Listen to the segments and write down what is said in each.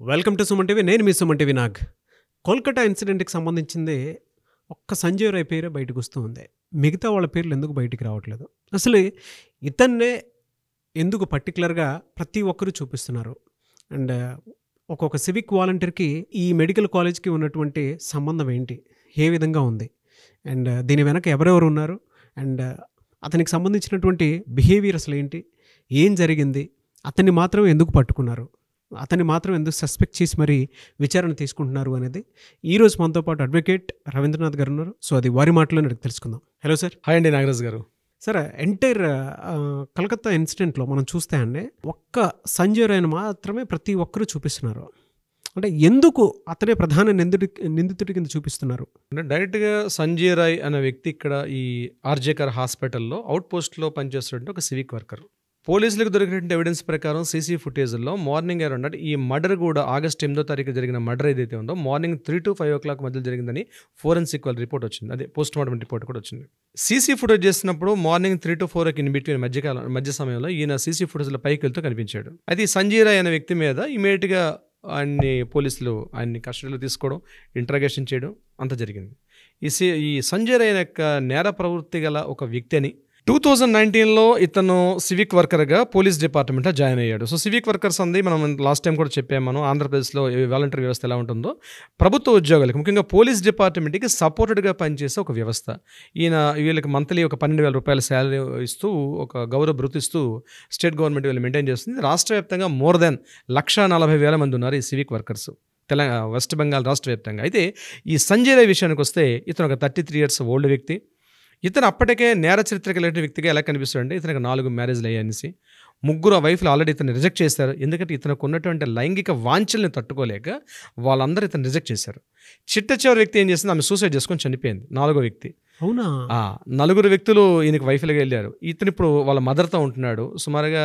Welcome to Suman TV. నేను మీ Suman TV Nag. Kolkata ఇన్సిడెంట్కి సంబంధించింది ఒక్క సంజయ్ రాయ్ పేరే బయటకు వస్తూ ఉంది. మిగతా వాళ్ళ పేర్లు ఎందుకు బయటికి రావట్లేదు? అసలు ఇతన్నే ఎందుకు పర్టికులర్గా ప్రతి ఒక్కరూ చూపిస్తున్నారు? అండ్ ఒక్కొక్క సివిక్ వాలంటీర్కి ఈ మెడికల్ కాలేజ్కి ఉన్నటువంటి సంబంధం ఏంటి, ఏ విధంగా ఉంది, అండ్ దీని వెనక ఎవరెవరు ఉన్నారు, అండ్ అతనికి సంబంధించినటువంటి బిహేవియర్ అసలు ఏంటి, ఏం జరిగింది, అతన్ని మాత్రం ఎందుకు పట్టుకున్నారు, అతన్ని మాత్రం ఎందుకు సస్పెక్ట్ చేసి మరి విచారణ తీసుకుంటున్నారు అనేది ఈరోజు మనతో పాటు అడ్వకేట్ రవీంద్రనాథ్ గారు ఉన్నారు. సో అది వారి మాటలో తెలుసుకుందాం. Hello sir. హాయ్ అండి నాగరాజ్ గారు. సార్, ఎంటైర్ కలకత్తా ఇన్సిడెంట్లో మనం చూస్తే అండి ఒక్క సంజయ్ రాయ్ని మాత్రమే ప్రతి ఒక్కరూ చూపిస్తున్నారు. అంటే ఎందుకు అతనే ప్రధాన నిందితుడి కింద చూపిస్తున్నారు? అంటే డైరెక్ట్గా సంజయ్ రాయ్ అనే వ్యక్తి ఇక్కడ ఈ ఆర్జేకర్ హాస్పిటల్లో అవుట్ పోస్ట్లో పనిచేస్తున్నట్టు ఒక సివిక్ వర్కర్. పోలీసులకు దొరికినటువంటి ఎవిడెన్స్ ప్రకారం సీసీ ఫుటేజ్లో మార్నింగ్ అరౌండ్ అంటే ఈ మర్డర్ కూడా ఆగస్ట్ 8వ తారీఖు జరిగిన మర్డర్ ఏదైతే ఉందో మార్నింగ్ 3 to 5 o'clock మధ్యలో జరిగిందని ఫోరెన్సిక్ వాళ్ళ రిపోర్ట్ వచ్చింది. అదే పోస్ట్ మార్టం రిపోర్ట్ కూడా వచ్చింది. సీసీ ఫుటేజ్ చేసినప్పుడు మార్నింగ్ 3 to 4 ఇన్ బిట్వీన్ మధ్య సమయంలో ఈయన సీసీ ఫుటేజ్లో పైకి వెళ్తూ కనిపించాడు. అయితే ఈ సంజయ్ రాయ్ అనే వ్యక్తి మీద ఇమీడియట్గా పోలీసులు ఆయన్ని కస్టడీలో తీసుకోవడం, ఇంట్రాగేషన్ చేయడం అంతా జరిగింది. ఈ సంజయ్ రాయ్ యొక్క నేర ప్రవృత్తి గల ఒక వ్యక్తి అని 2019లో ఇతను సివిక్ వర్కర్గా పోలీస్ డిపార్ట్మెంట్లో జాయిన్ అయ్యాడు. సో సివిక్ వర్కర్స్ అంది మనం లాస్ట్ టైం కూడా చెప్పాము. మనం ఆంధ్రప్రదేశ్లో వాలంటీర్ వ్యవస్థ ఎలా ఉంటుందో ప్రభుత్వ ఉద్యోగాలకు ముఖ్యంగా పోలీస్ డిపార్ట్మెంట్కి సపోర్టెడ్గా పనిచేసే ఒక వ్యవస్థ. వీళ్ళకి మంత్లీ ఒక 12,000 రూపాయల శాలరీ ఇస్తూ ఒక గౌరవ భృతిస్తూ స్టేట్ గవర్నమెంట్ వీళ్ళు మెయింటైన్ చేస్తుంది. రాష్ట్ర వ్యాప్తంగా మోర్ దెన్ 140,000 మంది ఉన్నారు ఈ సివిక్ వర్కర్స్ వెస్ట్ బెంగాల్ రాష్ట్ర వ్యాప్తంగా. అయితే ఈ సంజయ్ రాయ్ విషయానికి వస్తే ఇతను ఒక 33 years ఓల్డ్ వ్యక్తి. ఇతను అప్పటికే నేర చరిత్ర కలిగిన వ్యక్తిగా ఎలా కనిపిస్తాడంటే ఇతనికి 4 మ్యారేజ్లు అయ్యాయనేసి, 3 వైఫ్లు ఆల్రెడీ ఇతను రిజెక్ట్ చేశారు. ఎందుకంటే ఇతనికి ఉన్నటువంటి లైంగిక వాంఛల్ని తట్టుకోలేక వాళ్ళందరూ ఇతను రిజెక్ట్ చేశారు. చివరి వ్యక్తి ఏం చేసింది, ఆమె సూసైడ్ చేసుకొని చనిపోయింది. 4వ వ్యక్తి. అవునా? 4 వ్యక్తులు ఈయనకి వైఫ్లుగా వెళ్ళారు. ఇతను ఇప్పుడు వాళ్ళ మదర్తో ఉంటున్నాడు. సుమారుగా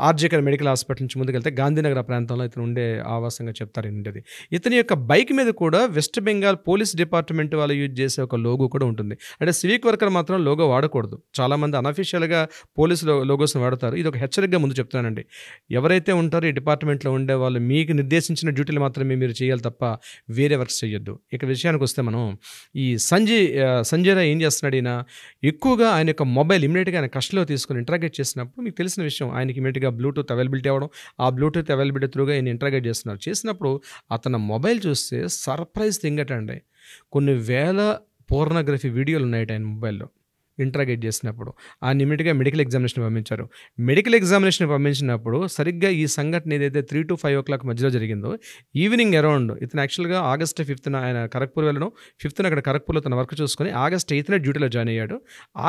ఆర్జేకర్ మెడికల్ హాస్పిటల్ నుంచి ముందుకెళ్తే గాంధీనగర్ ప్రాంతంలో ఇతను ఉండే ఆవాసంగా చెప్తారు ఉండేది. ఇతని యొక్క బైక్ మీద కూడా వెస్ట్ బెంగాల్ పోలీస్ డిపార్ట్మెంట్ వాళ్ళు యూజ్ చేసే ఒక లోగో కూడా ఉంటుంది. అంటే సివిక్ వర్కర్ మాత్రం లోగో వాడకూడదు. చాలామంది అనఫీషియల్గా పోలీసు లోగోస్ని వాడతారు. ఇది ఒక హెచ్చరికగా ముందు చెప్తున్నానండి. ఎవరైతే ఉంటారో ఈ డిపార్ట్మెంట్లో ఉండే వాళ్ళు మీకు నిర్దేశించిన డ్యూటీలు మాత్రమే మీరు చేయాలి తప్ప వేరే వర్క్స్ చేయొద్దు. ఇక విషయానికి వస్తే మనం ఈ సంజయ్ రాయ్ ఏం చేస్తున్నాడు, ఈయన ఎక్కువగా ఆయన యొక్క మొబైల్ ఇమీడియట్గా ఆయన కస్టడీలో తీసుకుని ఇంట్రాగేట్ చేసినప్పుడు మీకు తెలిసిన విషయం, ఆయనకి ఇమీడియట్గా బ్లూటూత్ అవైలబిలిటీ అవ్వడం, ఆ బ్లూటూత్ అవైలబిలిటీ త్రూగా ఆయన ఇంట్రాగేట్ చేసినప్పుడు అతను మొబైల్ చూస్తే సర్ప్రైజ్ థింగ్ అండి, కొన్ని వేల పోర్నోగ్రఫీ వీడియోలు ఉన్నాయి ఆయన మొబైల్లో. ఇంట్రాగేట్ చేసినప్పుడు ఆయన ఇమీడియట్గా మెడికల్ ఎగ్జామినేషన్ పంపించారు. మెడికల్ ఎగ్జామినేషన్ పంపించినప్పుడు సరిగ్గా ఈ సంఘటన ఏదైతే 3 to 5 o'clock మధ్యలో జరిగిందో ఈవినింగ్ అరౌండ్ ఇతను యాక్చువల్గా ఆగస్ట్ 5th ఆయన కరక్పూర్ వెళ్ళడం, 5th అక్కడ కరక్పూర్లో తన వర్క్ చూసుకొని ఆగస్ట్ 8th డ్యూటీలో జాయిన్ అయ్యాడు.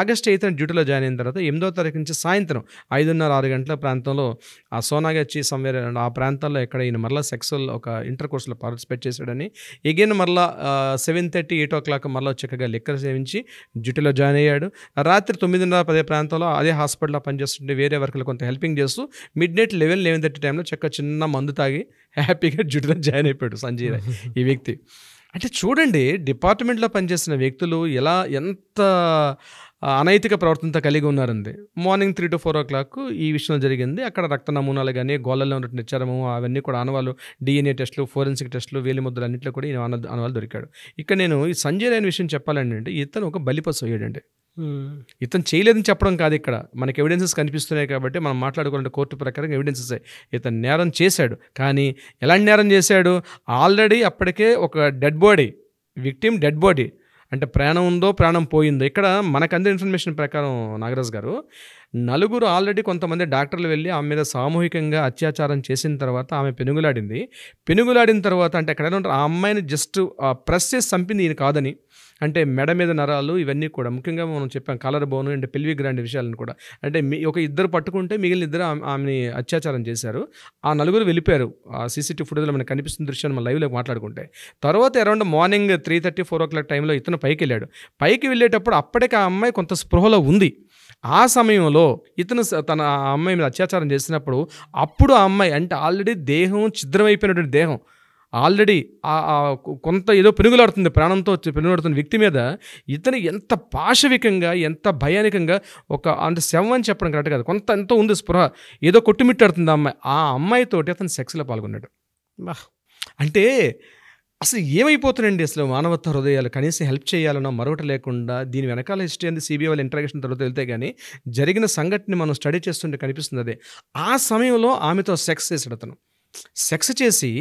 ఆగస్ట్ 8th డ్యూటీలో జాయిన్ అయిన తర్వాత 8వ తారీఖు నుంచి సాయంత్రం 5:30-6 గంటల ప్రాంతంలో ఆ సోనాగచ్చి సమ్వేర్ ఆ ప్రాంతాల్లో ఎక్కడ ఈయన మరలా సెక్సువల్ ఒక ఇంటర్ కోర్సులో పార్టిసిపేట్ చేశాడని, ఎగైన్ మరలా 7:30-8 o'clock మరలా చక్కగా లెక్కలు సేవించి డ్యూటీలో జాయిన్ అయ్యాడు. రాత్రి 9:30-10 ప్రాంతంలో అదే హాస్పిటల్లో పనిచేస్తుంటే వేరే వర్కులు కొంత హెల్పింగ్ చేస్తూ మిడ్నైట్ 11-11:30 టైంలో చక్కగా చిన్న మందు తాగి హ్యాపీగా డ్యూటీలో జాయిన్ అయిపోయాడు సంజయ్ రాయ్ ఈ వ్యక్తి. అంటే చూడండి, డిపార్ట్మెంట్లో పనిచేసిన వ్యక్తులు ఎంత అనైతిక ప్రవర్తనతో కలిగి ఉన్నారండి. మార్నింగ్ 3 to 4 o'clock ఈ విషయం జరిగింది. అక్కడ రక్త నమూనాలు కానీ గోళ్ళల్లో ఉన్నటువంటి చర్మము అవన్నీ కూడా ఆనవాళ్ళు, DNA టెస్టులు, ఫోరెన్సిక్ టెస్టులు, వేలి ముద్దలు అన్నింటిలో కూడా ఈ ఆనవాళ్ళు దొరికాడు. ఇక్కడ నేను ఈ సంజయ్ రాయ్ విషయం చెప్పాలండి అంటే ఇతను ఒక బలిపశు అయ్యాడండి. ఇతను చేయలేదని చెప్పడం కాదు, ఇక్కడ మనకి ఎవిడెన్సెస్ కనిపిస్తున్నాయి కాబట్టి మనం మాట్లాడుకోవాలంటే కోర్టు ప్రకారం ఎవిడెన్సెస్ ఇతను నేరం చేశాడు. కానీ ఎలాంటి నేరం చేశాడు, ఆల్రెడీ అప్పటికే ఒక dead body, victim dead body, అంటే ప్రాణం ఉందో ప్రాణం పోయిందో. ఇక్కడ మనకు అందే ఇన్ఫర్మేషన్ ప్రకారం నాగరాజ్ గారు, 4 ఆల్రెడీ కొంతమంది డాక్టర్లు వెళ్ళి ఆమె మీద సామూహికంగా అత్యాచారం చేసిన తర్వాత ఆమె పెనుగులాడిన తర్వాత అంటే అక్కడ ఆ అమ్మాయిని జస్ట్ ప్రెస్ చేసి చంపింది ఈయన కాదని, అంటే మెడ మీద నరాలు ఇవన్నీ కూడా ముఖ్యంగా మనం చెప్పాం కాలర్ బోను అండ్ పెల్విక్ గ్రాండ్ విషయాలను కూడా, అంటే ఒక ఇద్దరు పట్టుకుంటే మిగిలిన 2 ఆమెని అత్యాచారం చేశారు. ఆ 4 వెళ్ళిపోయారు. ఆ CCTV ఫుటేజ్లో మనకు కనిపిస్తున్న దృశ్యాన్ని మనం లైవ్లో మాట్లాడుకుంటే తర్వాత అరౌండ్ మార్నింగ్ 3:30-4 o'clock టైంలో ఇతను పైకి వెళ్ళాడు. పైకి వెళ్ళేటప్పుడు అప్పటికే ఆ అమ్మాయి కొంత స్పృహలో ఉంది. ఆ సమయంలో ఇతను తన ఆ అమ్మాయి మీద అత్యాచారం చేసినప్పుడు అప్పుడు ఆ అమ్మాయి అంటే ఆల్రెడీ దేహం ఛిద్రమైపోయినటువంటి దేహం, ఆల్రెడీ కొంత ఏదో పెనుగులాడుతుంది, ప్రాణంతో పెనుగులాడుతున్న వ్యక్తి మీద ఇతను ఎంత పాశవికంగా ఎంత భయానికంగా అంటే శవం అని చెప్పడం కరెక్ట్ కాదు, కొంత ఎంతో ఉంది స్పృహ, ఏదో కొట్టుమిట్టాడుతుంది ఆ అమ్మాయితోటి అతను సెక్స్లో పాల్గొన్నాడు. బా అంటే అసలు ఏమైపోతున్నాయండి అసలు మానవత్వ హృదయాలు, కనీసం హెల్ప్ చేయాలనో మరొకటి లేకుండా దీని వెనకాల హిస్టరీ అనేది సిబిఐ వాళ్ళ ఇంటరాక్షన్ తర్వాత వెళ్తే కానీ జరిగిన సంఘటన మనం స్టడీ చేస్తుంటే కనిపిస్తుంది అదే. ఆ సమయంలో ఆమెతో సెక్స్ చేశాడు అతను. సెక్స్ చేసి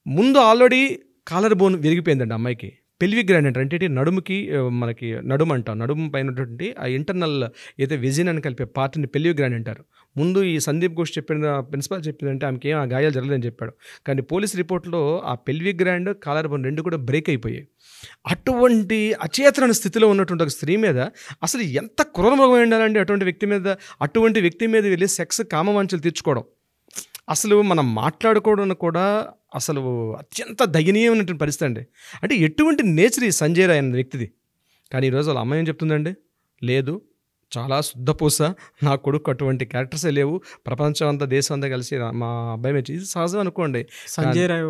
ముందు ఆల్రెడీ కాలర్ బోన్ విరిగిపోయిందండి అమ్మాయికి. పెల్విక్ గ్రాండ్ అంటారు, అంటే నడుముకి మనకి నడుము అంటాం, నడుము పైన ఉన్నటువంటి ఆ ఇంటర్నల్ ఏదైతే వెజిన్ అని కలిపే పార్ట్ని పెల్విక్ గ్రాండ్ అంటారు. ముందు ఈ సందీప్ ఘోష్ చెప్పిన ప్రిన్సిపాల్ చెప్పిందంటే ఆమెకి ఏం ఆ గాయాలు జరగలేదని చెప్పాడు. కానీ పోలీస్ రిపోర్ట్లో ఆ పెల్విక్ గ్రాండ్ కాలర్ బోన్ రెండు కూడా బ్రేక్ అయిపోయాయి. అటువంటి అచేతన స్థితిలో ఉన్నటువంటి ఒక స్త్రీ మీద అసలు ఎంత క్రూరమృగం ఉండాలండి అటువంటి వ్యక్తి మీద వెళ్ళి సెక్స్ కామవాంఛలు తీర్చుకోవడం. అసలు మనం మాట్లాడుకోవడం కూడా అసలు అత్యంత దయనీయమైనటువంటి పరిస్థితి అండి. అంటే ఎటువంటి నేచర్ ఈ సంజయ్ రాయ్ అనే వ్యక్తిది. కానీ ఈరోజు వాళ్ళ అమ్మాయి ఏం చెప్తుందండి, లేదు చాలా శుద్ధపూస, నా కొడుకు అటువంటి క్యారెక్టర్సే లేవు, ప్రపంచం అంతా దేశం అంతా కలిసి మా అబ్బాయి మీద, ఇది సహజం అనుకోండి. సంజయ్ రాయ్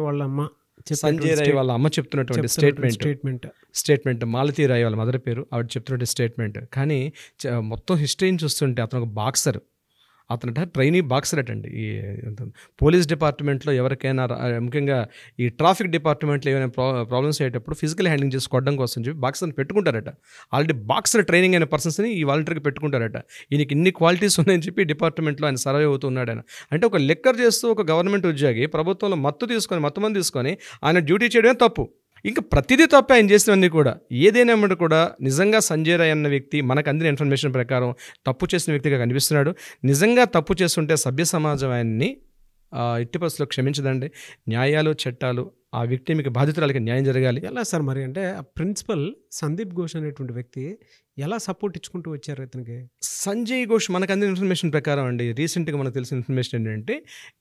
వాళ్ళ అమ్మ చెప్తున్నటువంటి స్టేట్మెంట్ మాలతీ రాయ్ వాళ్ళ మదర్ పేరు, ఆవిడ చెప్తున్నటువంటి స్టేట్మెంట్. కానీ మొత్తం హిస్టరీని చూస్తుంటే అతను ఒక బాక్సర్, అతనట ట్రైనీ బాక్సర్ అటండి. ఈ పోలీస్ డిపార్ట్మెంట్లో ఎవరికైనా ముఖ్యంగా ఈ ట్రాఫిక్ డిపార్ట్మెంట్లో ఏమైనా ప్రాబ్లమ్స్ అయ్యేటప్పుడు ఫిజికల్ హ్యాండ్లింగ్ చేసుకోవడం కోసం చెప్పి బాక్సర్ని పెట్టుకుంటారట. ఆల్రెడీ బాక్సర్ ట్రైనింగ్ అయిన పర్సన్స్ని ఈ వాలంటీర్కి పెట్టుకుంటారట. ఈయనకి ఇన్ని క్వాలిటీస్ ఉన్నాయని చెప్పి డిపార్ట్మెంట్లో ఆయన సర్వే అవుతున్నాడు ఆయన. అంటే ఒక లెక్కర్ చేస్తూ ఒక గవర్నమెంట్ ఉద్యోగి ప్రభుత్వంలో మత్తు మంది తీసుకొని ఆయన డ్యూటీ చేయడమే తప్పు. ఇంకా ప్రతిదీ తప్ప ఆయన చేసినవన్నీ కూడా. ఏదైనా కూడా నిజంగా సంజయ్ రాయ్ అన్న వ్యక్తి మనకు అందిన ఇన్ఫర్మేషన్ ప్రకారం తప్పు చేసిన వ్యక్తిగా కనిపిస్తున్నాడు. నిజంగా తప్పు చేస్తుంటే సభ్య సమాజం ఆయన్ని ఎట్టి పరిస్థితుల్లో క్షమించదండి. న్యాయాలు చట్టాలు ఆ వ్యక్తికి బాధితురాలకి న్యాయం జరగాలి. ఎలా సార్ మరి, అంటే ఆ ప్రిన్సిపల్ సందీప్ ఘోష్ అనేటువంటి వ్యక్తి ఎలా సపోర్ట్ ఇచ్చుకుంటూ వచ్చారు ఇతనికి? సంజయ్ ఘోష్ మనకు అందిన ఇన్ఫర్మేషన్ ప్రకారం అండి, రీసెంట్గా మనకు తెలిసిన ఇన్ఫర్మేషన్ ఏంటంటే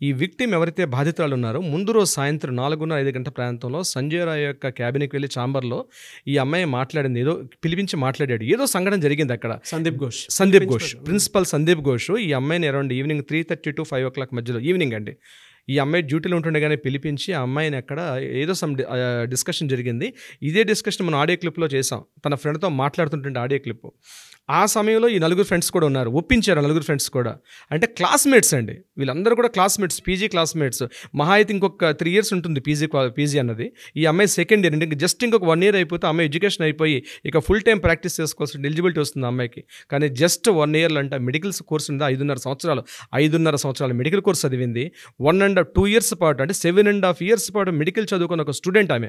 ఈ విక్టిమ్ ఎవరైతే బాధితురాలు ఉన్నారో ముందు రోజు సాయంత్రం 4:30-5 గంటల ప్రాంతంలో సంజయ్ రాయ్ యొక్క క్యాబిన్కి వెళ్ళి ఛాంబర్లో ఈ అమ్మాయి మాట్లాడింది, ఏదో పిలిపించి మాట్లాడాడు, ఏదో సంఘటన జరిగింది అక్కడ. సందీప్ ఘోష్ ప్రిన్సిపల్ సందీప్ ఘోష్ ఈ అమ్మాయిని అరౌండ్ ఈవినింగ్ 3:30 to 5 o'clock మధ్యలో, ఈవినింగ్ అండి, ఈ అమ్మాయి డ్యూటీలో ఉంటుండగానే పిలిపించి ఆ అమ్మాయిని అక్కడ ఏదో డిస్కషన్ జరిగింది. ఇదే డిస్కషన్ మనం ఆడియో క్లిప్లో చేసాం, తన ఫ్రెండ్తో మాట్లాడుతుంటే ఆడియో క్లిప్. ఆ సమయంలో ఈ 4 ఫ్రెండ్స్ కూడా ఉన్నారు, ఒప్పించారు 4 ఫ్రెండ్స్ కూడా. అంటే క్లాస్మేట్స్ అండి వీళ్ళందరూ కూడా, క్లాస్మేట్స్, పీజీ క్లాస్మేట్స్. మహా అయితే ఇంకొక 3 years ఉంటుంది పీజీ అన్నది. ఈ అమ్మాయి సెకండ్ ఇయర్, అంటే జస్ట్ ఇంకొక 1 year అయిపోతే అమ్మాయి ఎడ్యుకేషన్ అయిపోయి ఇక ఫుల్ టైం ప్రాక్టీస్ చేసుకోవాల్సిన ఎలిజిబిలిటీ వస్తుంది అమ్మాయికి. కానీ జస్ట్ 1 year అంటే మెడికల్ కోర్స్ ఉంది, 5.5 సంవత్సరాలు మెడికల్ కోర్స్ చదివింది. 2 years పాటు, అంటే 7.5 years పాటు మెడికల్ చదువుకున్న ఒక స్టూడెంట్ ఆమె.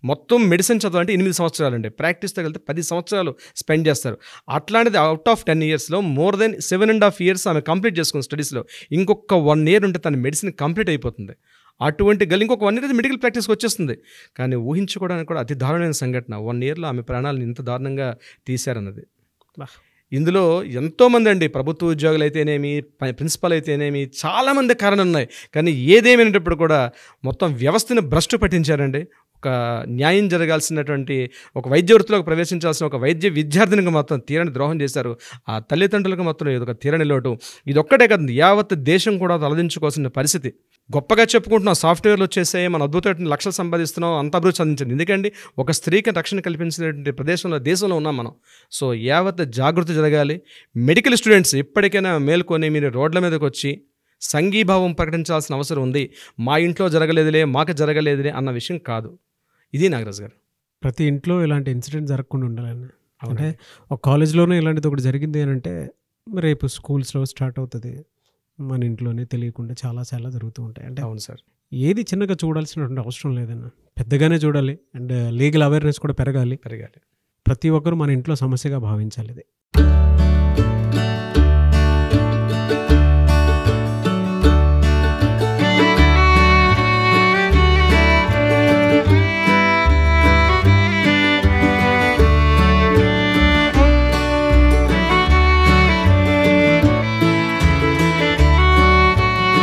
మొత్తం మెడిసిన్ చదవాలంటే 8 సంవత్సరాలు అండి, ప్రాక్టీస్తో కలిపితే 10 సంవత్సరాలు స్పెండ్ చేస్తారు. అట్లాంటిది అవుట్ ఆఫ్ 10 yearsలో మోర్ దెన్ 7.5 years ఆమె కంప్లీట్ చేసుకున్న స్టడీస్లో. ఇంకొక 1 year ఉంటే తన మెడిసిన్ కంప్లీట్ అయిపోతుంది. అటువంటి ఇంకొక 1 year మెడికల్ ప్రాక్టీస్కి వచ్చేస్తుంది. కానీ ఊహించుకోవడానికి కూడా అతి దారుణమైన సంఘటన, 1 yearలో ఆమె ప్రాణాలను ఇంత దారుణంగా తీశారన్నది. ఇందులో ఎంతోమంది అండి, ప్రభుత్వ ఉద్యోగులు అయితేనేమి, ప్రిన్సిపల్ అయితేనేమి, చాలామంది కారణం ఉన్నాయి. కానీ ఏదేమైనప్పుడు కూడా మొత్తం వ్యవస్థను భ్రష్టు పట్టించారండి. ఒక న్యాయం జరగాల్సినటువంటి, ఒక వైద్య వృత్తిలోకి ప్రవేశించాల్సిన ఒక వైద్య విద్యార్థినికి మొత్తం తీరని ద్రోహం చేశారు. ఆ తల్లిదండ్రులకు మొత్తం ఇది ఒక తీరని లోటు. ఇది ఒక్కటే కాదు, యావత్ దేశం కూడా తలదించుకోవాల్సిన పరిస్థితి. గొప్పగా చెప్పుకుంటున్నాం, సాఫ్ట్వేర్లు వచ్చేసాయి, మన అద్భుతమైన లక్షలు సంపాదిస్తున్నాం, అంత అభివృద్ధి సాధించింది. ఎందుకండి ఒక స్త్రీకి రక్షణ కల్పించినటువంటి దేశంలో ఉన్నాం మనం. సో యావత్ జాగృతి జరగాలి. మెడికల్ స్టూడెంట్స్ ఇప్పటికైనా మేల్కొని మీరు రోడ్ల మీదకి వచ్చి సంఘీభావం ప్రకటించాల్సిన అవసరం ఉంది. మా ఇంట్లో జరగలేదులే, మాకు జరగలేదులే అన్న విషయం కాదు. ఇది నాగరాజు గారు, ప్రతి ఇంట్లో ఇలాంటి ఇన్సిడెంట్ జరగకుండా ఉండాలని. అంటే ఒక కాలేజ్లోనే ఇలాంటిది ఒకటి జరిగింది అని అంటే రేపు స్కూల్స్లో స్టార్ట్ అవుతుంది, మన ఇంట్లోనే తెలియకుండా చాలా జరుగుతూ ఉంటాయి. అంటే అవును సార్, ఏది చిన్నగా చూడాల్సినటువంటి అవసరం లేదన్న, పెద్దగానే చూడాలి. అండ్ లీగల్ అవేర్నెస్ కూడా పెరగాలి. పెరగాలి. ప్రతి ఒక్కరూ మన ఇంట్లో సమస్యగా భావించాలి ఇది.